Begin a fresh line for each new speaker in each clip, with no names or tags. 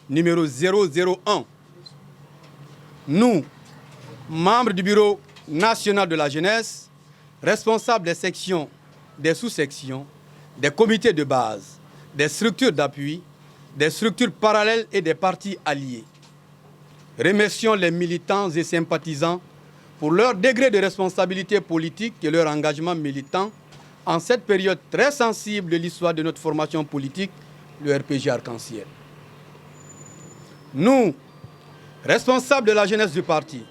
numéro 001. Nous, membres du Bureau national de la jeunesse, responsables des sections, des sous-sections, des comités de base, des structures d'appui, des structures parallèles et des partis alliés, remercions les militants et sympathisants pour leur degré de responsabilité politique et leur engagement militant en cette période très sensible de l'histoire de notre formation politique, le RPG Arc-en-Ciel. Nous, responsables de la jeunesse du parti,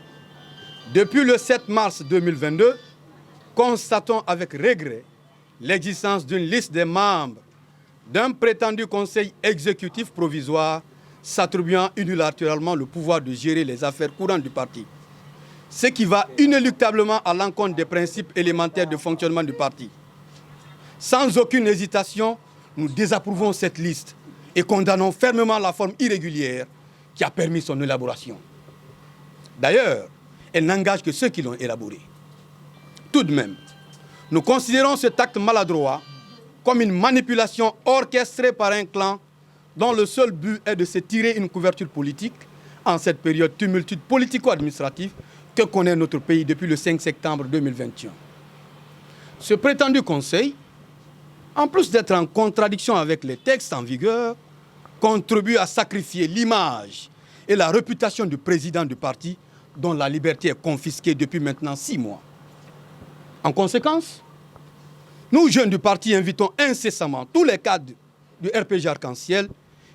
depuis le 7 mars 2022, constatons avec regret l'existence d'une liste des membres d'un prétendu conseil exécutif provisoire s'attribuant unilatéralement le pouvoir de gérer les affaires courantes du parti, ce qui va inéluctablement à l'encontre des principes élémentaires de fonctionnement du parti. Sans aucune hésitation, nous désapprouvons cette liste et condamnons fermement la forme irrégulière qui a permis son élaboration. D'ailleurs, elle n'engage que ceux qui l'ont élaborée. Tout de même, nous considérons cet acte maladroit comme une manipulation orchestrée par un clan dont le seul but est de se tirer une couverture politique en cette période tumultueuse politico-administrative que connaît notre pays depuis le 5 septembre 2021. Ce prétendu conseil, en plus d'être en contradiction avec les textes en vigueur, contribue à sacrifier l'image et la réputation du président du parti dont la liberté est confisquée depuis maintenant 6 mois. En conséquence, nous, jeunes du parti, invitons incessamment tous les cadres du RPG Arc-en-Ciel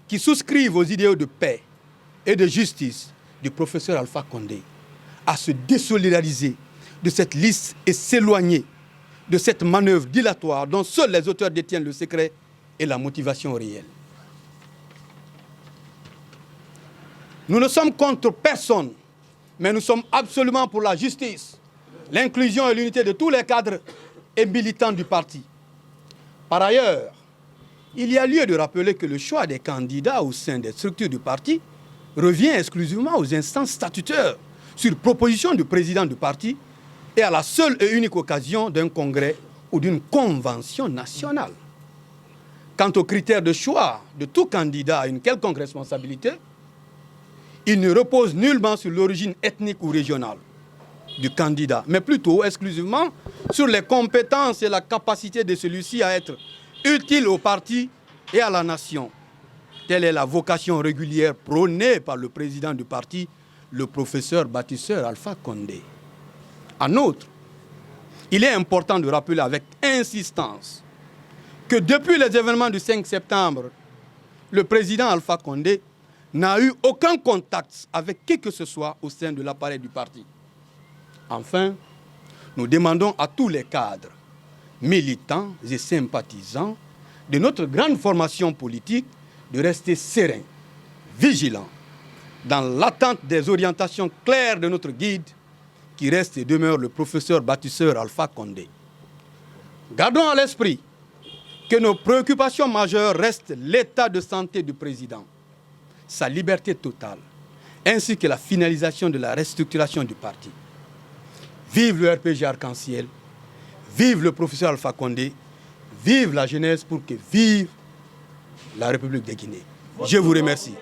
qui souscrivent aux idéaux de paix et de justice du professeur Alpha Condé à se désolidariser de cette liste et s'éloigner de cette manœuvre dilatoire dont seuls les auteurs détiennent le secret et la motivation réelle. Nous ne sommes contre personne, mais nous sommes absolument pour la justice, l'inclusion et l'unité de tous les cadres et militants du parti. Par ailleurs, il y a lieu de rappeler que le choix des candidats au sein des structures du parti revient exclusivement aux instances statutaires sur proposition du président du parti et à la seule et unique occasion d'un congrès ou d'une convention nationale. Quant aux critères de choix de tout candidat à une quelconque responsabilité, il ne repose nullement sur l'origine ethnique ou régionale du candidat, mais plutôt exclusivement sur les compétences et la capacité de celui-ci à être utile au parti et à la nation. Telle est la vocation régulière prônée par le président du parti, le professeur bâtisseur Alpha Condé. En outre, il est important de rappeler avec insistance que depuis les événements du 5 septembre, le président Alpha Condé n'a eu aucun contact avec qui que ce soit au sein de l'appareil du parti. Enfin, nous demandons à tous les cadres, militants et sympathisants de notre grande formation politique de rester sereins, vigilants, dans l'attente des orientations claires de notre guide qui reste et demeure le professeur bâtisseur Alpha Condé. Gardons à l'esprit que nos préoccupations majeures restent l'état de santé du président, sa liberté totale, ainsi que la finalisation de la restructuration du parti. Vive le RPG Arc-en-Ciel, vive le professeur Alpha Condé, vive la jeunesse pour que vive la République de Guinée. Je vous remercie.